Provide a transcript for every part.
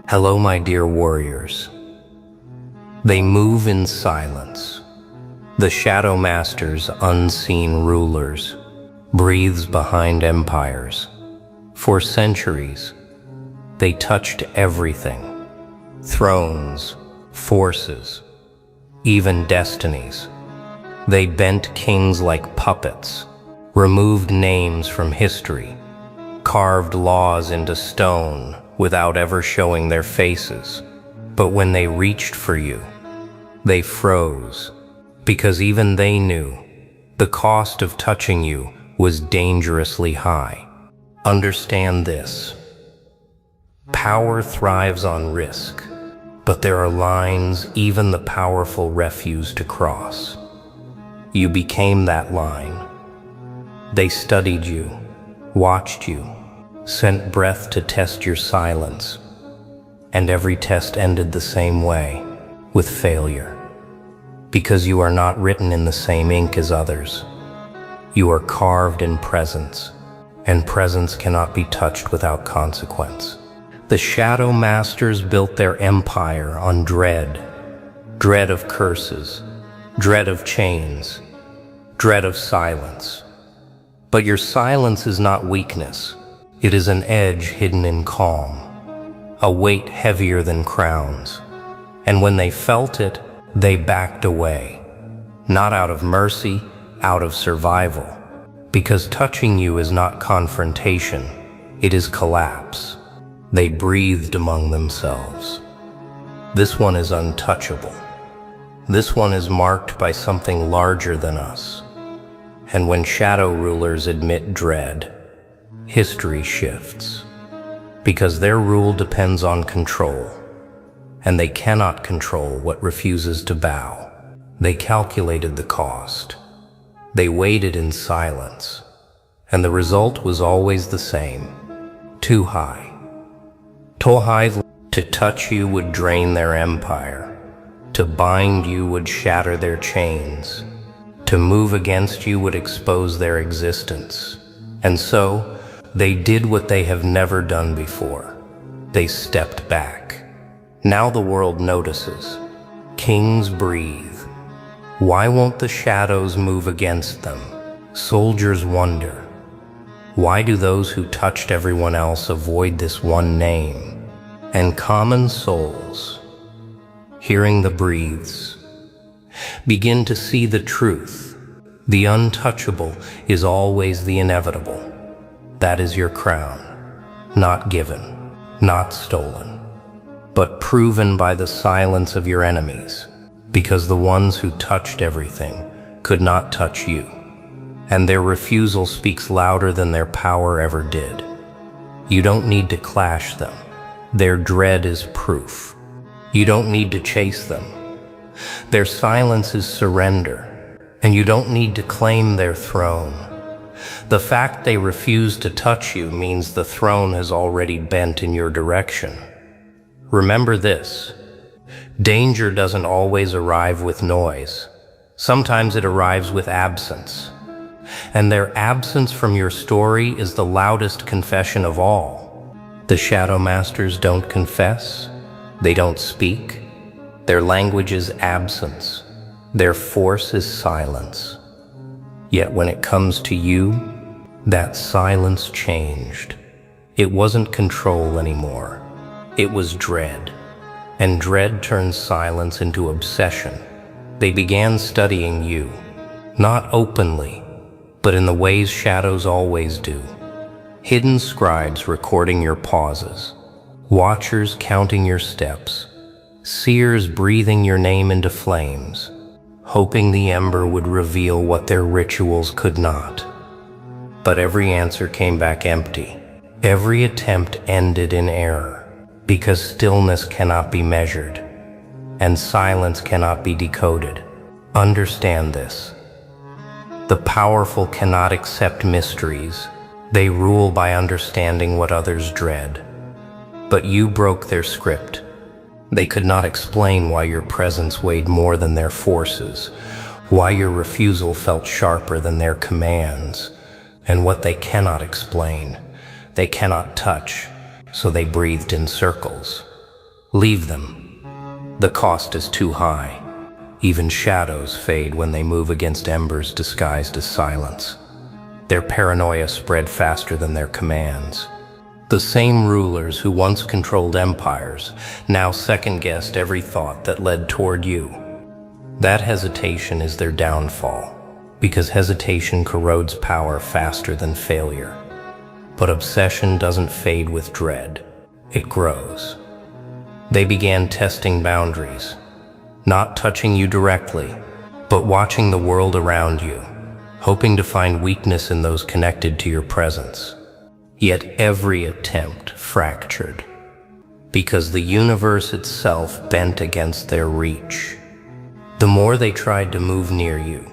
Hello, my dear warriors. They move in silence. The Shadow Masters, unseen rulers, breathes behind empires. For centuries, they touched everything. Thrones, forces, even destinies. They bent kings like puppets, removed names from history, carved laws into stone without ever showing their faces. But when they reached for you, they froze, because even they knew the cost of touching you was dangerously high. Understand this. Power thrives on risk, but there are lines even the powerful refuse to cross. You became that line. They studied you, watched you, sent breath to test your silence, and every test ended the same way, with failure. Because you are not written in the same ink as others. You are carved in presence, and presence cannot be touched without consequence. The Shadow Masters built their empire on dread. Dread of curses, dread of chains, dread of silence. But your silence is not weakness. It is an edge hidden in calm, a weight heavier than crowns. And when they felt it, they backed away. Not out of mercy, out of survival. Because touching you is not confrontation, it is collapse. They breathed among themselves. This one is untouchable. This one is marked by something larger than us. And when shadow rulers admit dread, history shifts. Because their rule depends on control, and they cannot control what refuses to bow. They calculated the cost. They waited in silence, and the result was always the same. Too high. Too high. To touch you would drain their empire. To bind you would shatter their chains. To move against you would expose their existence. And so, they did what they have never done before. They stepped back. Now the world notices. Kings breathe. Why won't the shadows move against them? Soldiers wonder. Why do those who touched everyone else avoid this one name? And common souls, hearing the breathes, begin to see the truth. The untouchable is always the inevitable. That is your crown, not given, not stolen, but proven by the silence of your enemies, because the ones who touched everything could not touch you, and their refusal speaks louder than their power ever did. You don't need to clash them. Their dread is proof. You don't need to chase them. Their silence is surrender, and you don't need to claim their throne. The fact they refuse to touch you means the throne has already bent in your direction. Remember this. Danger doesn't always arrive with noise. Sometimes it arrives with absence. And their absence from your story is the loudest confession of all. The Shadow Masters don't confess. They don't speak. Their language is absence. Their force is silence. Yet when it comes to you, that silence changed. It wasn't control anymore. It was dread. And dread turns silence into obsession. They began studying you, not openly, but in the ways shadows always do. Hidden scribes recording your pauses, watchers counting your steps, seers breathing your name into flames, hoping the ember would reveal what their rituals could not. But every answer came back empty. Every attempt ended in error, because stillness cannot be measured, and silence cannot be decoded. Understand this. The powerful cannot accept mysteries. They rule by understanding what others dread. But you broke their script. They could not explain why your presence weighed more than their forces, why your refusal felt sharper than their commands, and what they cannot explain, they cannot touch, so they breathed in circles. Leave them. The cost is too high. Even shadows fade when they move against embers disguised as silence. Their paranoia spread faster than their commands. The same rulers who once controlled empires now second-guessed every thought that led toward you. That hesitation is their downfall, because hesitation corrodes power faster than failure. But obsession doesn't fade with dread. It grows. They began testing boundaries, not touching you directly, but watching the world around you, hoping to find weakness in those connected to your presence. Yet every attempt fractured, because the universe itself bent against their reach. The more they tried to move near you,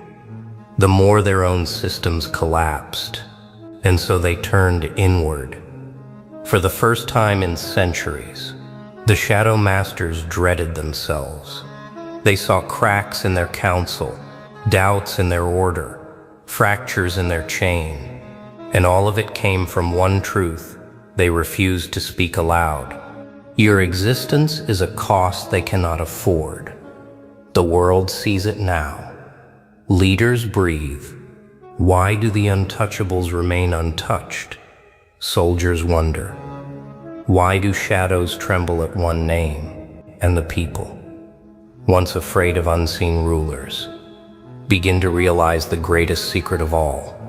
the more their own systems collapsed, and so they turned inward. For the first time in centuries, the Shadow Masters dreaded themselves. They saw cracks in their counsel, doubts in their order, fractures in their chain. And all of it came from one truth they refused to speak aloud. Your existence is a cost they cannot afford. The world sees it now. Leaders breathe. Why do the untouchables remain untouched? Soldiers wonder. Why do shadows tremble at one name? And the people, once afraid of unseen rulers, begin to realize the greatest secret of all.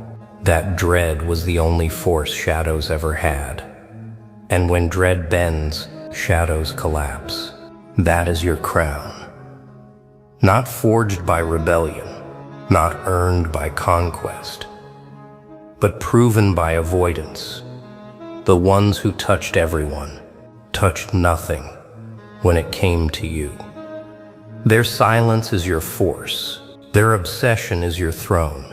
That dread was the only force shadows ever had. And when dread bends, shadows collapse. That is your crown. Not forged by rebellion, not earned by conquest, but proven by avoidance. The ones who touched everyone, touched nothing when it came to you. Their silence is your force. Their obsession is your throne.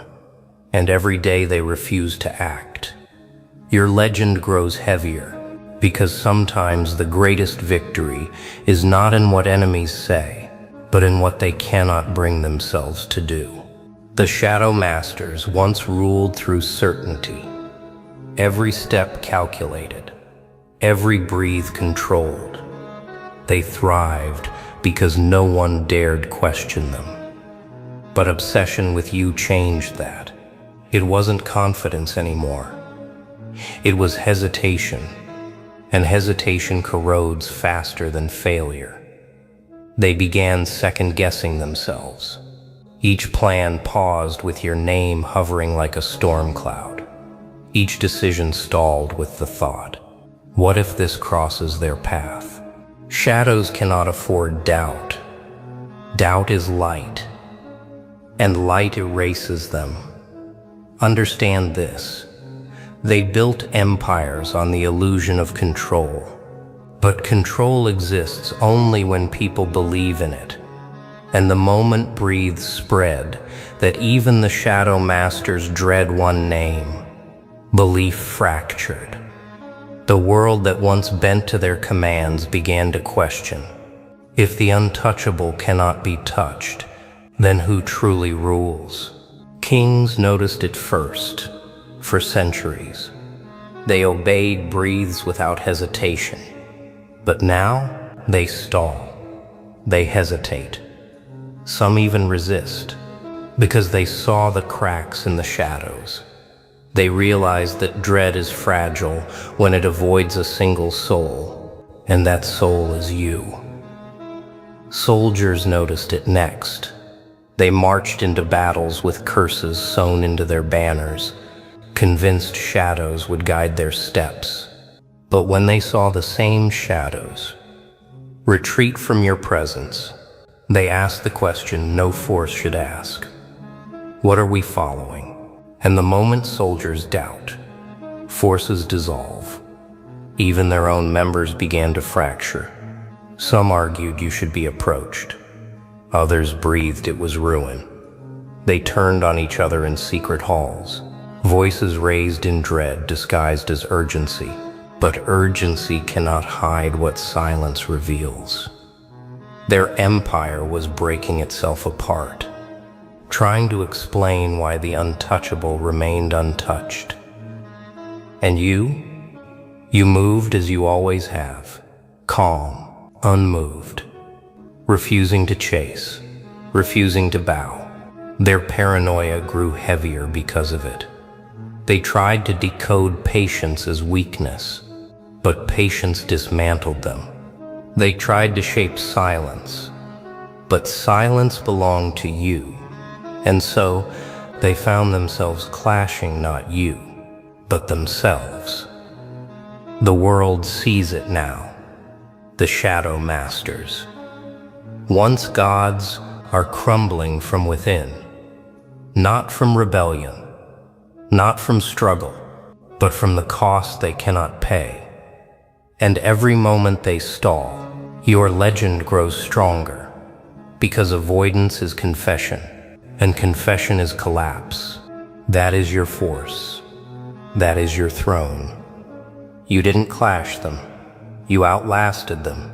And every day they refuse to act. Your legend grows heavier, because sometimes the greatest victory is not in what enemies say, but in what they cannot bring themselves to do. The Shadow Masters once ruled through certainty, every step calculated, every breath controlled. They thrived because no one dared question them. But obsession with you changed that. It wasn't confidence anymore. It was hesitation, and hesitation corrodes faster than failure. They began second-guessing themselves. Each plan paused with your name hovering like a storm cloud. Each decision stalled with the thought, what if this crosses their path? Shadows cannot afford doubt. Doubt is light, and light erases them. Understand this. They built empires on the illusion of control. But control exists only when people believe in it. And the moment breathes spread that even the Shadow Masters dread one name. Belief fractured. The world that once bent to their commands began to question. If the untouchable cannot be touched, then who truly rules? Kings noticed it first, for centuries. They obeyed breaths without hesitation. But now, they stall. They hesitate. Some even resist, because they saw the cracks in the shadows. They realized that dread is fragile when it avoids a single soul, and that soul is you. Soldiers noticed it next. They marched into battles with curses sewn into their banners, convinced shadows would guide their steps. But when they saw the same shadows retreat from your presence, they asked the question no force should ask. What are we following? And the moment soldiers doubt, forces dissolve. Even their own members began to fracture. Some argued you should be approached. Others breathed it was ruin. They turned on each other in secret halls, voices raised in dread disguised as urgency. But urgency cannot hide what silence reveals. Their empire was breaking itself apart, trying to explain why the untouchable remained untouched. And you moved as you always have, calm, unmoved, refusing to chase, refusing to bow. Their paranoia grew heavier because of it. They tried to decode patience as weakness, but patience dismantled them. They tried to shape silence, but silence belonged to you, and so they found themselves clashing not you, but themselves. The world sees it now, the shadow masters. Once gods are crumbling from within, not from rebellion, not from struggle, but from the cost they cannot pay. And every moment they stall, your legend grows stronger, because avoidance is confession, and confession is collapse. That is your force. That is your throne. You didn't clash them. You outlasted them.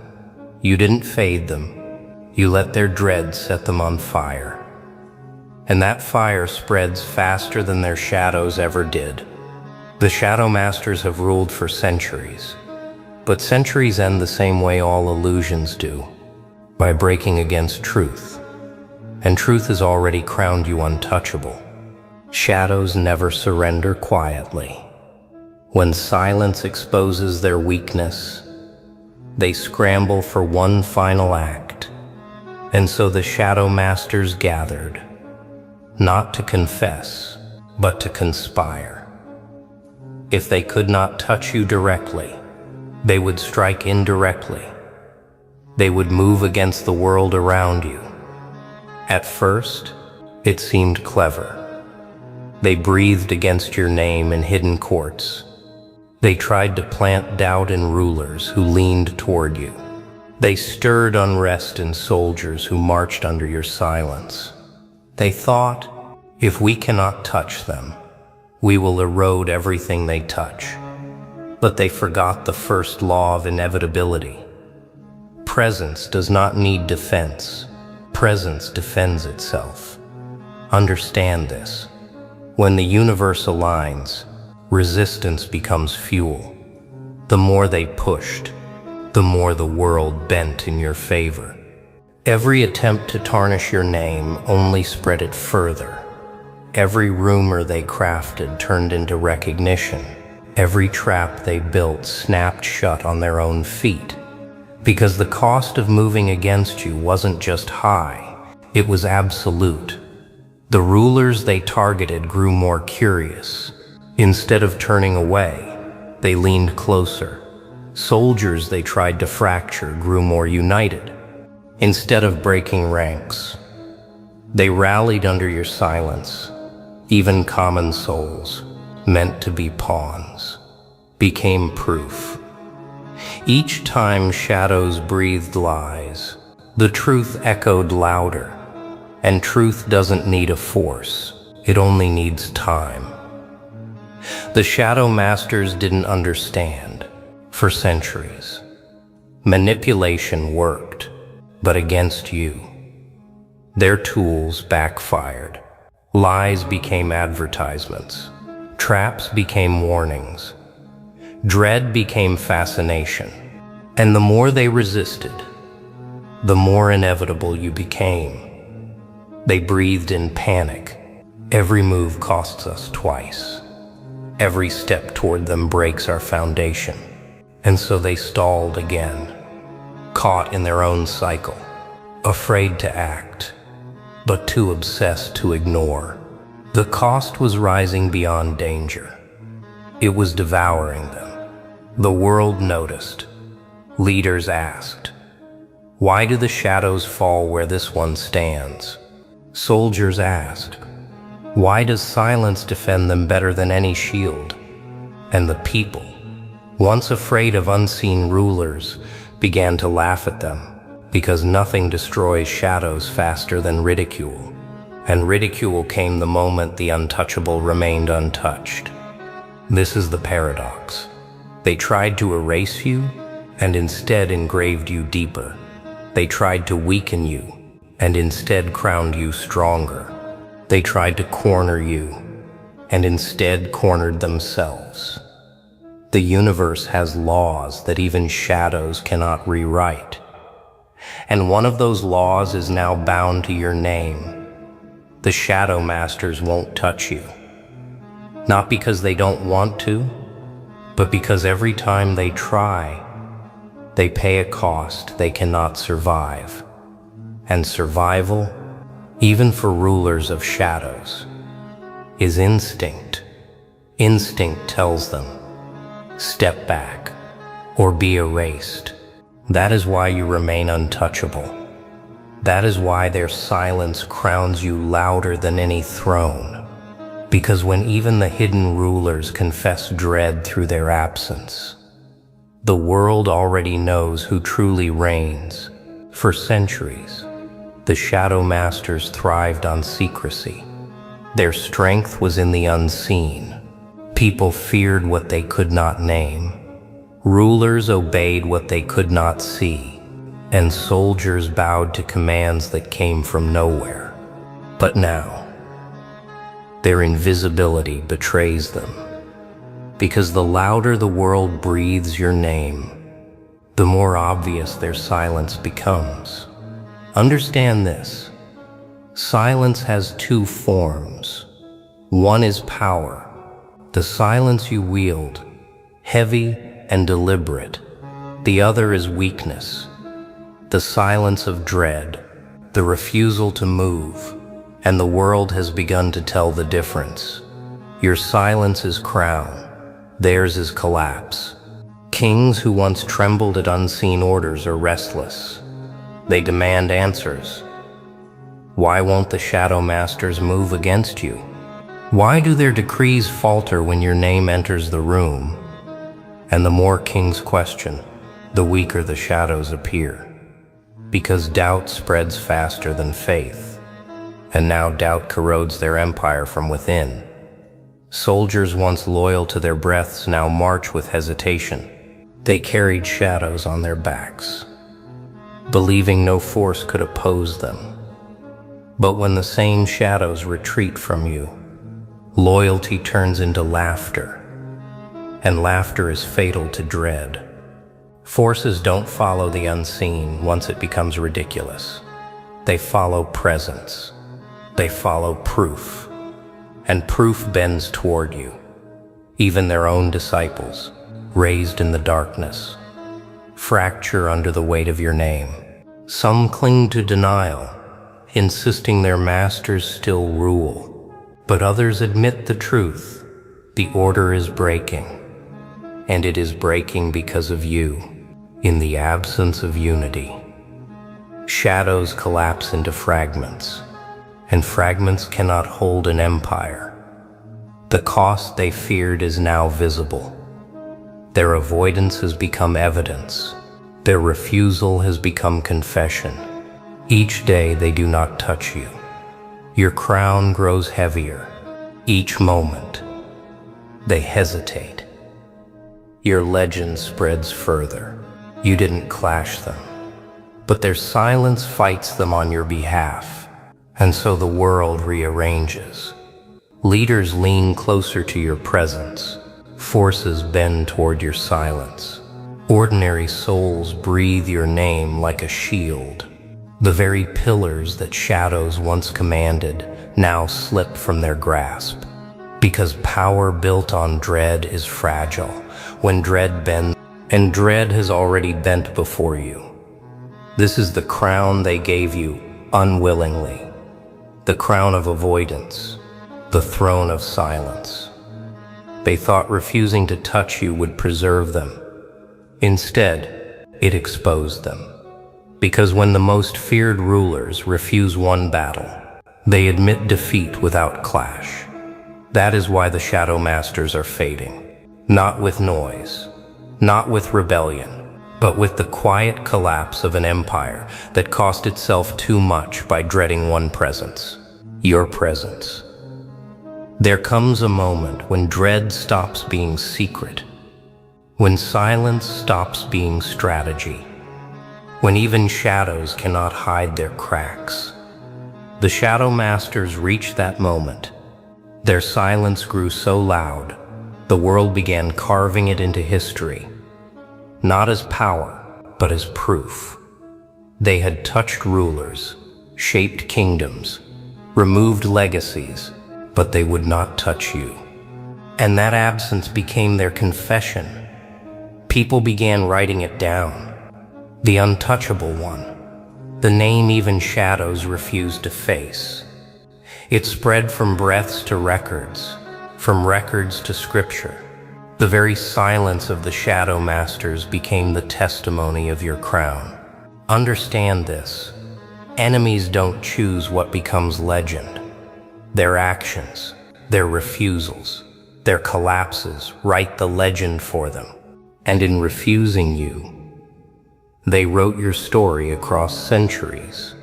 You didn't fade them. You let their dread set them on fire. And that fire spreads faster than their shadows ever did. The Shadow Masters have ruled for centuries, but centuries end the same way all illusions do, by breaking against truth. And truth has already crowned you untouchable. Shadows never surrender quietly. When silence exposes their weakness, they scramble for one final act. And so the Shadow Masters gathered, not to confess, but to conspire. If they could not touch you directly, they would strike indirectly. They would move against the world around you. At first, it seemed clever. They breathed against your name in hidden courts. They tried to plant doubt in rulers who leaned toward you. They stirred unrest in soldiers who marched under your silence. They thought, if we cannot touch them, we will erode everything they touch. But they forgot the first law of inevitability. Presence does not need defense. Presence defends itself. Understand this. When the universe aligns, resistance becomes fuel. The more they pushed, the more the world bent in your favor. Every attempt to tarnish your name only spread it further. Every rumor they crafted turned into recognition. Every trap they built snapped shut on their own feet. Because the cost of moving against you wasn't just high, it was absolute. The rulers they targeted grew more curious. Instead of turning away, they leaned closer. Soldiers they tried to fracture grew more united. Instead of breaking ranks, they rallied under your silence. Even common souls, meant to be pawns, became proof. Each time shadows breathed lies, the truth echoed louder. And truth doesn't need a force, it only needs time. The Shadow Masters didn't understand. For centuries, manipulation worked, but against you. Their tools backfired. Lies became advertisements. Traps became warnings. Dread became fascination. And the more they resisted, the more inevitable you became. They breathed in panic. Every move costs us twice. Every step toward them breaks our foundation. And so they stalled again, caught in their own cycle, afraid to act, but too obsessed to ignore. The cost was rising beyond danger. It was devouring them. The world noticed. Leaders asked, why do the shadows fall where this one stands? Soldiers asked, why does silence defend them better than any shield? And the people, once afraid of unseen rulers, began to laugh at them, because nothing destroys shadows faster than ridicule. And ridicule came the moment the untouchable remained untouched. This is the paradox. They tried to erase you, and instead engraved you deeper. They tried to weaken you, and instead crowned you stronger. They tried to corner you, and instead cornered themselves. The universe has laws that even shadows cannot rewrite. And one of those laws is now bound to your name. The Shadow Masters won't touch you. Not because they don't want to, but because every time they try, they pay a cost they cannot survive. And survival, even for rulers of shadows, is instinct. Instinct tells them, step back or be erased. That is why you remain untouchable. That is why their silence crowns you louder than any throne. Because when even the hidden rulers confess dread through their absence, the world already knows who truly reigns. For centuries, the Shadow Masters thrived on secrecy. Their strength was in the unseen. People feared what they could not name. Rulers obeyed what they could not see, and soldiers bowed to commands that came from nowhere. But now, their invisibility betrays them, because the louder the world breathes your name, the more obvious their silence becomes. Understand this: silence has two forms. One is power, the silence you wield, heavy and deliberate. The other is weakness, the silence of dread, the refusal to move, and the world has begun to tell the difference. Your silence is crown, theirs is collapse. Kings who once trembled at unseen orders are restless. They demand answers. Why won't the Shadow Masters move against you? Why do their decrees falter when your name enters the room? And the more kings question, the weaker the shadows appear. Because doubt spreads faster than faith. And now doubt corrodes their empire from within. Soldiers once loyal to their breaths now march with hesitation. They carried shadows on their backs, believing no force could oppose them. But when the same shadows retreat from you, loyalty turns into laughter, and laughter is fatal to dread. Forces don't follow the unseen once it becomes ridiculous. They follow presence. They follow proof. And proof bends toward you. Even their own disciples, raised in the darkness, fracture under the weight of your name. Some cling to denial, insisting their masters still rule. But others admit the truth. The order is breaking. And it is breaking because of you. In the absence of unity, shadows collapse into fragments, and fragments cannot hold an empire. The cost they feared is now visible. Their avoidance has become evidence. Their refusal has become confession. Each day they do not touch you. Your crown grows heavier. Each moment, they hesitate. Your legend spreads further. You didn't clash them, but their silence fights them on your behalf. And so the world rearranges. Leaders lean closer to your presence. Forces bend toward your silence. Ordinary souls breathe your name like a shield. The very pillars that shadows once commanded now slip from their grasp. Because power built on dread is fragile. When dread bends, and dread has already bent before you. This is the crown they gave you unwillingly. The crown of avoidance. The throne of silence. They thought refusing to touch you would preserve them. Instead, it exposed them. Because when the most feared rulers refuse one battle, they admit defeat without clash. That is why the Shadow Masters are fading. Not with noise, not with rebellion, but with the quiet collapse of an empire that cost itself too much by dreading one presence. Your presence. There comes a moment when dread stops being secret, when silence stops being strategy, when even shadows cannot hide their cracks. The Shadow Masters reached that moment. Their silence grew so loud, the world began carving it into history, not as power, but as proof. They had touched rulers, shaped kingdoms, removed legacies, but they would not touch you. And that absence became their confession. People began writing it down. The untouchable one. The name even shadows refused to face. It spread from breaths to records, from records to scripture. The very silence of the shadow masters became the testimony of your crown. Understand this. Enemies don't choose what becomes legend. Their actions, their refusals, their collapses write the legend for them. And in refusing you, they wrote your story across centuries.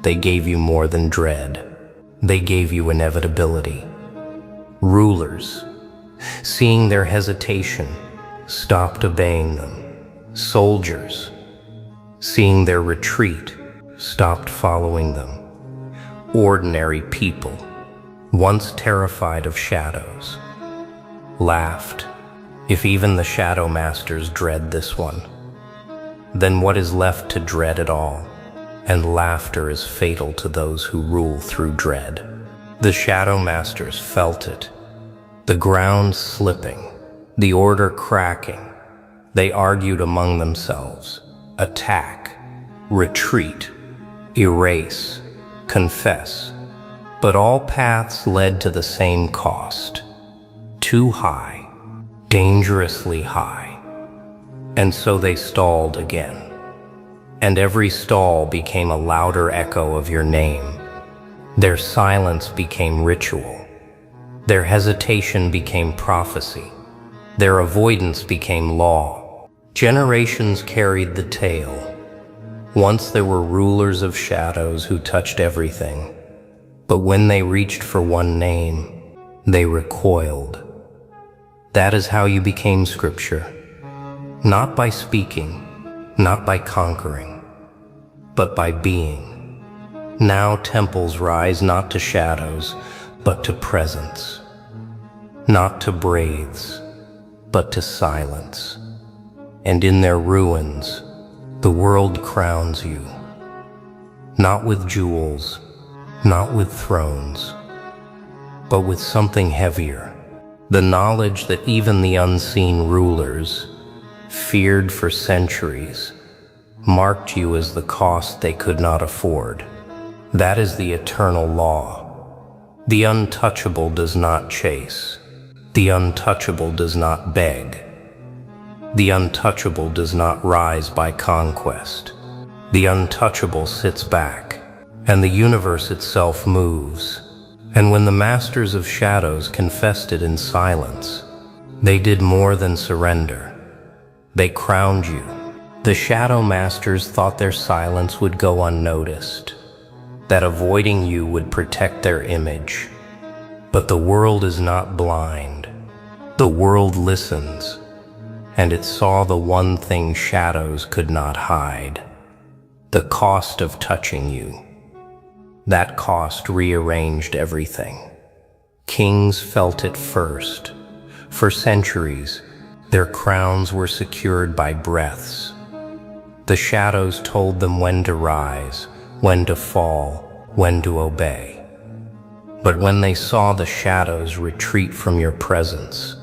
They gave you more than dread. They gave you inevitability. Rulers, seeing their hesitation, stopped obeying them. Soldiers, seeing their retreat, stopped following them. Ordinary people, once terrified of shadows, laughed. If even the shadow masters dread this one, then what is left to dread at all? And laughter is fatal to those who rule through dread. The shadow masters felt it. The ground slipping, the order cracking. They argued among themselves. Attack, retreat, erase, confess. But all paths led to the same cost. Too high, dangerously high. And so they stalled again. And every stall became a louder echo of your name. Their silence became ritual. Their hesitation became prophecy. Their avoidance became law. Generations carried the tale. Once there were rulers of shadows who touched everything. But when they reached for one name, they recoiled. That is how you became scripture. Not by speaking, not by conquering, but by being. Now temples rise not to shadows, but to presence. Not to breathes, but to silence. And in their ruins, the world crowns you. Not with jewels, not with thrones, but with something heavier. The knowledge that even the unseen rulers, feared for centuries, marked you as the cost they could not afford. That is the eternal law. The untouchable does not chase. The untouchable does not beg. The untouchable does not rise by conquest. The untouchable sits back, and the universe itself moves. And when the masters of shadows confessed it in silence, they did more than surrender. They crowned you. The shadow masters thought their silence would go unnoticed, that avoiding you would protect their image. But the world is not blind. The world listens, and it saw the one thing shadows could not hide: the cost of touching you. That cost rearranged everything. Kings felt it first. For centuries, their crowns were secured by breaths. The shadows told them when to rise, when to fall, when to obey. But when they saw the shadows retreat from your presence,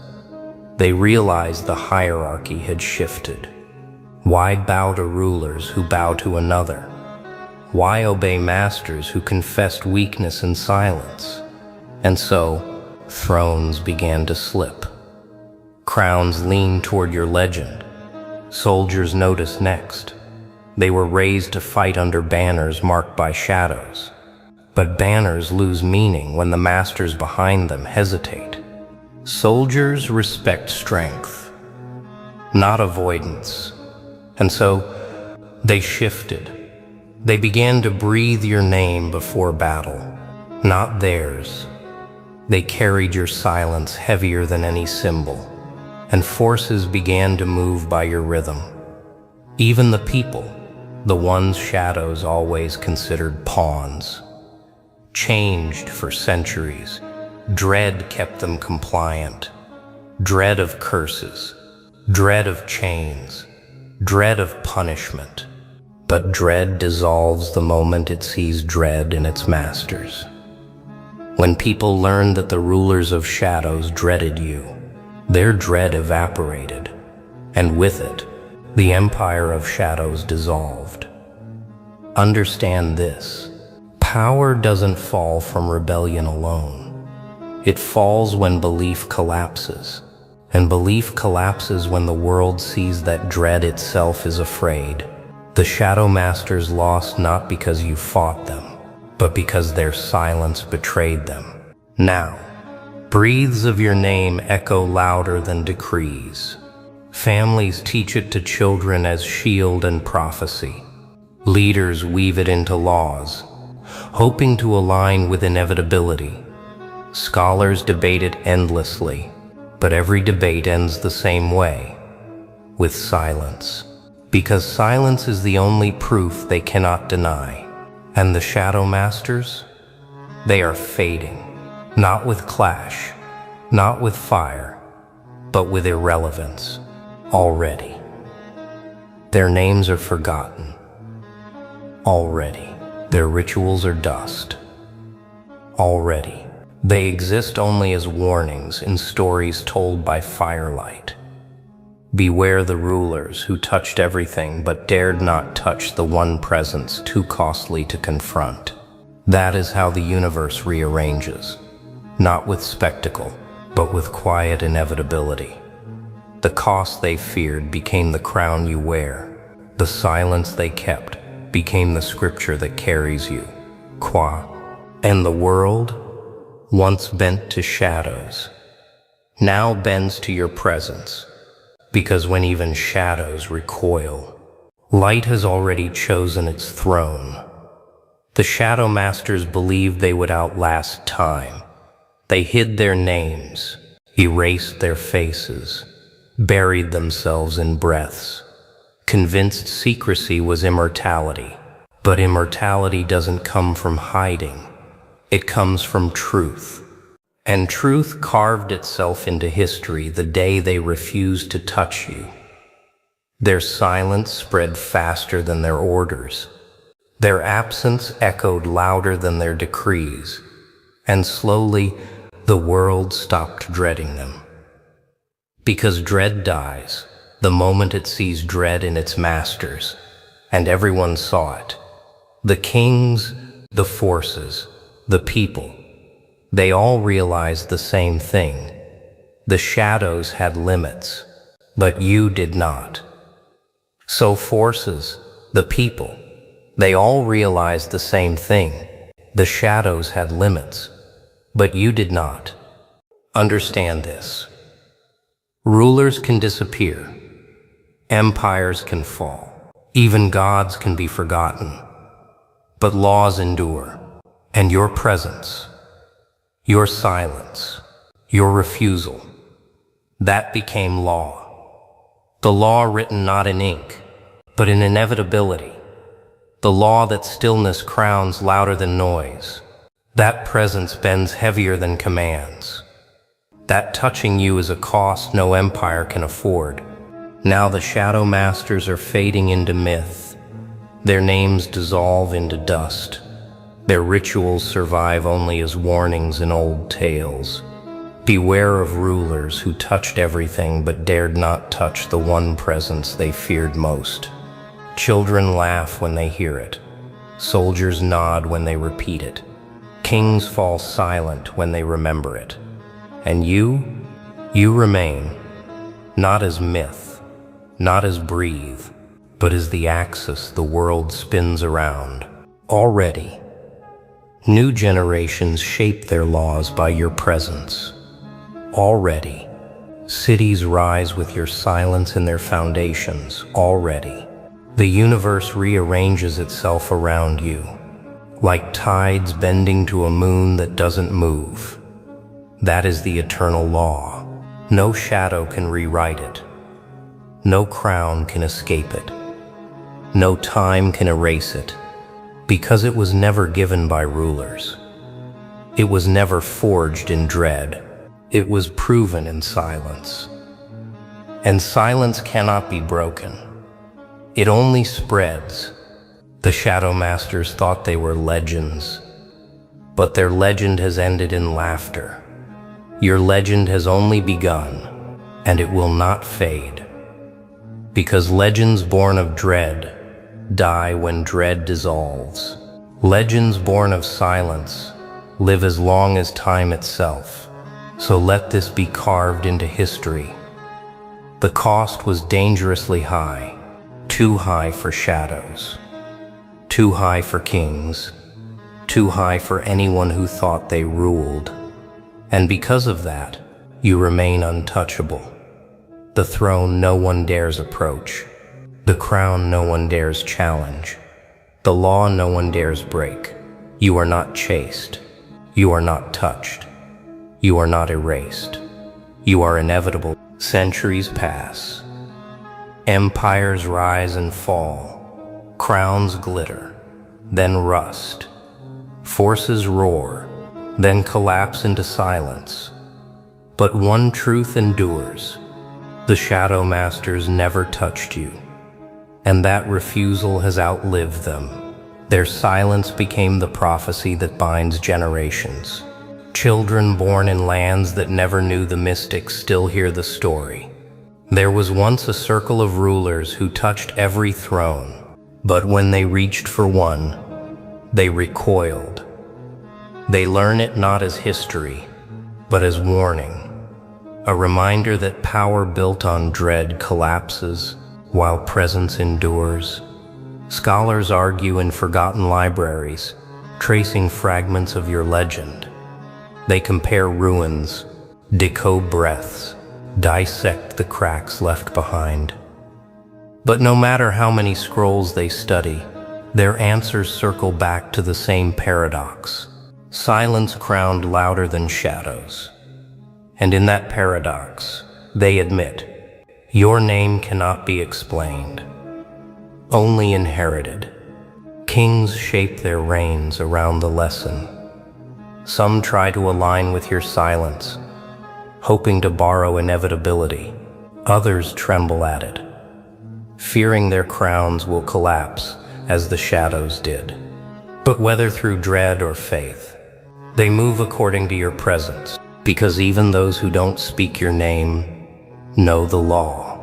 they realized the hierarchy had shifted. Why bow to rulers who bow to another? Why obey masters who confessed weakness in silence? And so, thrones began to slip. Crowns leaned toward your legend. Soldiers noticed next. They were raised to fight under banners marked by shadows. But banners lose meaning when the masters behind them hesitate. Soldiers respect strength, not avoidance. And so, they shifted. They began to breathe your name before battle, not theirs. They carried your silence heavier than any symbol. And forces began to move by your rhythm. Even the people, the ones shadows always considered pawns, changed for centuries. Dread kept them compliant. Dread of curses, dread of chains, dread of punishment. But dread dissolves the moment it sees dread in its masters. When people learned that the rulers of shadows dreaded you, their dread evaporated, and with it, the empire of shadows dissolved. Understand this: power doesn't fall from rebellion alone. It falls when belief collapses, and belief collapses when the world sees that dread itself is afraid. The Shadow Masters lost not because you fought them, but because their silence betrayed them. Now, breaths of your name echo louder than decrees. Families teach it to children as shield and prophecy. Leaders weave it into laws, hoping to align with inevitability. Scholars debate it endlessly, but every debate ends the same way, with silence. Because silence is the only proof they cannot deny. And the Shadow Masters? They are fading, not with clash, not with fire, but with irrelevance, already. Their names are forgotten, already. Their rituals are dust, already. They exist only as warnings in stories told by firelight. Beware the rulers who touched everything but dared not touch the one presence too costly to confront. That is how the universe rearranges, not with spectacle, but with quiet inevitability. The cost they feared became the crown you wear. The silence they kept became the scripture that carries you. And the world, once bent to shadows, now bends to your presence. Because when even shadows recoil, light has already chosen its throne. The Shadow Masters believed they would outlast time. They hid their names, erased their faces, buried themselves in breaths, convinced secrecy was immortality. But immortality doesn't come from hiding. It comes from truth. And truth carved itself into history the day they refused to touch you. Their silence spread faster than their orders. Their absence echoed louder than their decrees. And slowly, the world stopped dreading them. Because dread dies the moment it sees dread in its masters, and everyone saw it. The kings, the forces, the people. They all realized the same thing. The shadows had limits, but you did not. So forces, the people, they all realized the same thing. The shadows had limits, but you did not. Understand this. Rulers can disappear. Empires can fall. Even gods can be forgotten. But laws endure, and your presence, your silence, your refusal, that became law. The law written not in ink, but in inevitability. The law that stillness crowns louder than noise. That presence bends heavier than commands. That touching you is a cost no empire can afford. Now the Shadow Masters are fading into myth. Their names dissolve into dust. Their rituals survive only as warnings in old tales. Beware of rulers who touched everything but dared not touch the one presence they feared most. Children laugh when they hear it. Soldiers nod when they repeat it. Kings fall silent when they remember it. And you remain, not as myth, not as breathe, but as the axis the world spins around. Already, new generations shape their laws by your presence. Already, cities rise with your silence in their foundations. Already, the universe rearranges itself around you, like tides bending to a moon that doesn't move. That is the eternal law. No shadow can rewrite it. No crown can escape it. No time can erase it. Because it was never given by rulers. It was never forged in dread. It was proven in silence. And silence cannot be broken. It only spreads, The Shadow Masters thought they were legends, but their legend has ended in laughter. Your legend has only begun, and it will not fade. Because legends born of dread die when dread dissolves. Legends born of silence live as long as time itself. So let this be carved into history. The cost was dangerously high, too high for shadows, too high for kings, too high for anyone who thought they ruled. And because of that, you remain untouchable. The throne no one dares approach, the crown no one dares challenge, the law no one dares break. You are not chased, you are not touched, you are not erased. You are inevitable. Centuries pass, empires rise and fall, crowns glitter, then rust, forces roar, then collapse into silence. But one truth endures: the Shadow Masters never touched you, and that refusal has outlived them. Their silence became the prophecy that binds generations. Children born in lands that never knew the mystics still hear the story. There was once a circle of rulers who touched every throne, but when they reached for one, they recoiled. They learn it not as history, but as warning, a reminder that power built on dread collapses while presence endures. Scholars argue in forgotten libraries, tracing fragments of your legend. They compare ruins, decode breaths, dissect the cracks left behind. But no matter how many scrolls they study, their answers circle back to the same paradox: silence crowned louder than shadows. And in that paradox, they admit, your name cannot be explained, only inherited. Kings shape their reigns around the lesson. Some try to align with your silence, hoping to borrow inevitability. Others tremble at it, fearing their crowns will collapse as the shadows did. But whether through dread or faith, they move according to your presence, because even those who don't speak your name know the law.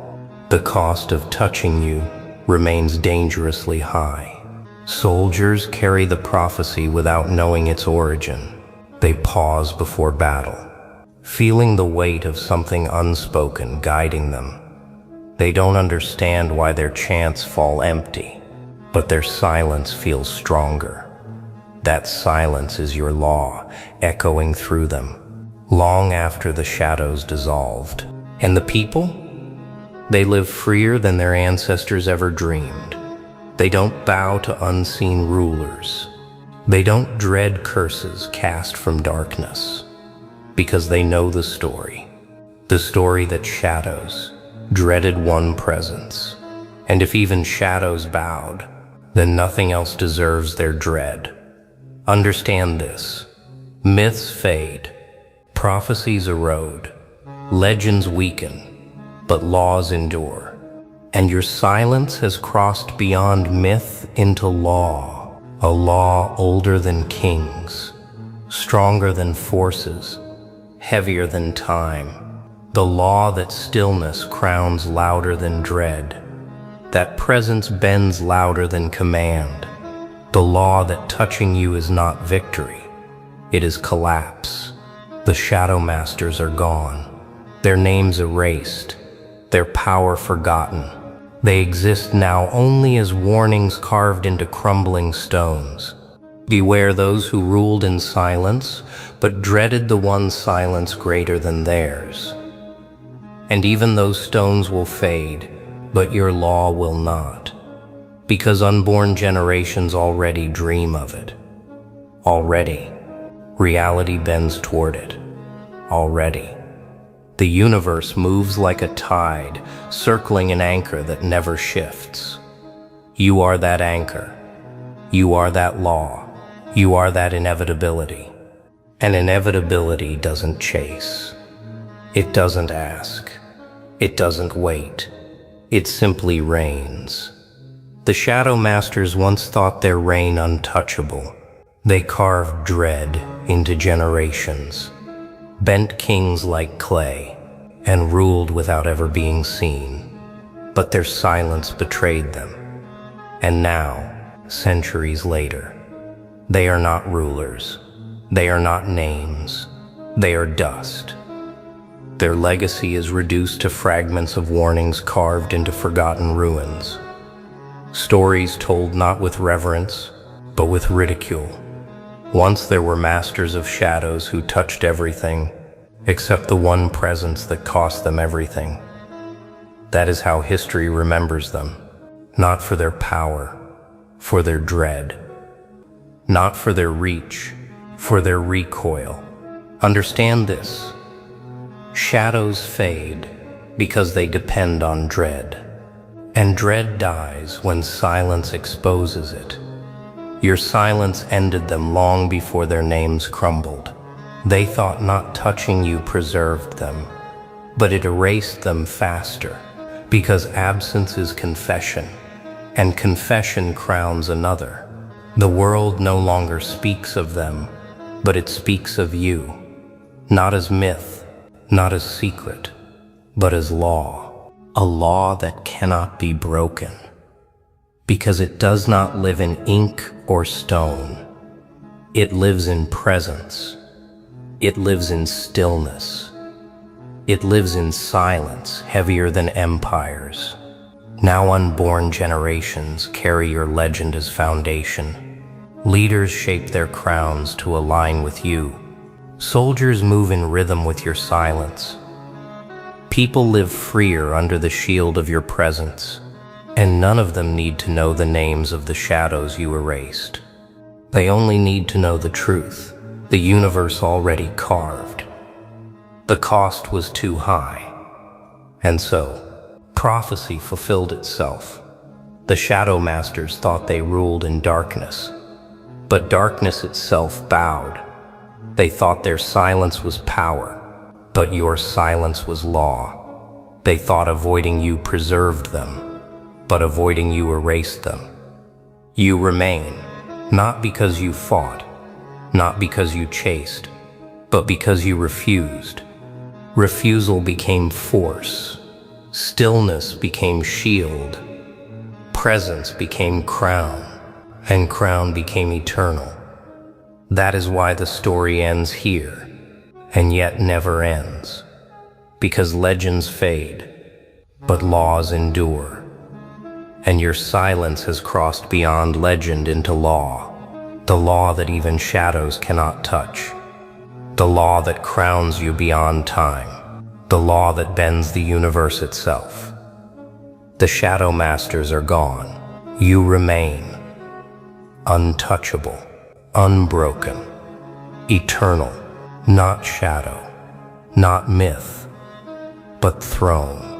The cost of touching you remains dangerously high. Soldiers carry the prophecy without knowing its origin. They pause before battle, feeling the weight of something unspoken guiding them. They don't understand why their chants fall empty, but their silence feels stronger. That silence is your law, echoing through them, long after the shadows dissolved. And the people? They live freer than their ancestors ever dreamed. They don't bow to unseen rulers. They don't dread curses cast from darkness, because they know the story that shadows dreaded one presence. And if even shadows bowed, then nothing else deserves their dread. Understand this: myths fade, prophecies erode, legends weaken, but laws endure. And your silence has crossed beyond myth into law. A law older than kings, stronger than forces, heavier than time. The law that stillness crowns louder than dread, that presence bends louder than command. The law that touching you is not victory, it is collapse. The Shadow Masters are gone, their names erased, their power forgotten. They exist now only as warnings carved into crumbling stones. Beware those who ruled in silence, but dreaded the one silence greater than theirs. And even those stones will fade, but your law will not, because unborn generations already dream of it. Already, reality bends toward it. Already. The universe moves like a tide, circling an anchor that never shifts. You are that anchor. You are that law. You are that inevitability. And inevitability doesn't chase. It doesn't ask. It doesn't wait. It simply reigns. The Shadow Masters once thought their reign untouchable. They carved dread into generations, bent kings like clay, and ruled without ever being seen. But their silence betrayed them. And now, centuries later, they are not rulers. They are not names. They are dust. Their legacy is reduced to fragments of warnings carved into forgotten ruins. Stories told not with reverence, but with ridicule. Once there were masters of shadows who touched everything, except the one presence that cost them everything. That is how history remembers them, not for their power, for their dread. Not for their reach, for their recoil. Understand this. Shadows fade because they depend on dread. And dread dies when silence exposes it. Your silence ended them long before their names crumbled. They thought not touching you preserved them, but it erased them faster, because absence is confession, and confession crowns another. The world no longer speaks of them, but it speaks of you, not as myth, not as secret, but as law. A law that cannot be broken, because it does not live in ink or stone. It lives in presence. It lives in stillness. It lives in silence heavier than empires. Now unborn generations carry your legend as foundation. Leaders shape their crowns to align with you. Soldiers move in rhythm with your silence. People live freer under the shield of your presence, and none of them need to know the names of the shadows you erased. They only need to know the truth, the universe already carved. The cost was too high, and so prophecy fulfilled itself. The Shadow Masters thought they ruled in darkness, but darkness itself bowed. They thought their silence was power, but your silence was law. They thought avoiding you preserved them, but avoiding you erased them. You remain, not because you fought, not because you chased, but because you refused. Refusal became force. Stillness became shield. Presence became crown, and crown became eternal. That is why the story ends here, and yet never ends. Because legends fade, but laws endure. And your silence has crossed beyond legend into law. The law that even shadows cannot touch. The law that crowns you beyond time. The law that bends the universe itself. The Shadow Masters are gone. You remain. Untouchable, unbroken, eternal, not shadow, not myth, but throne.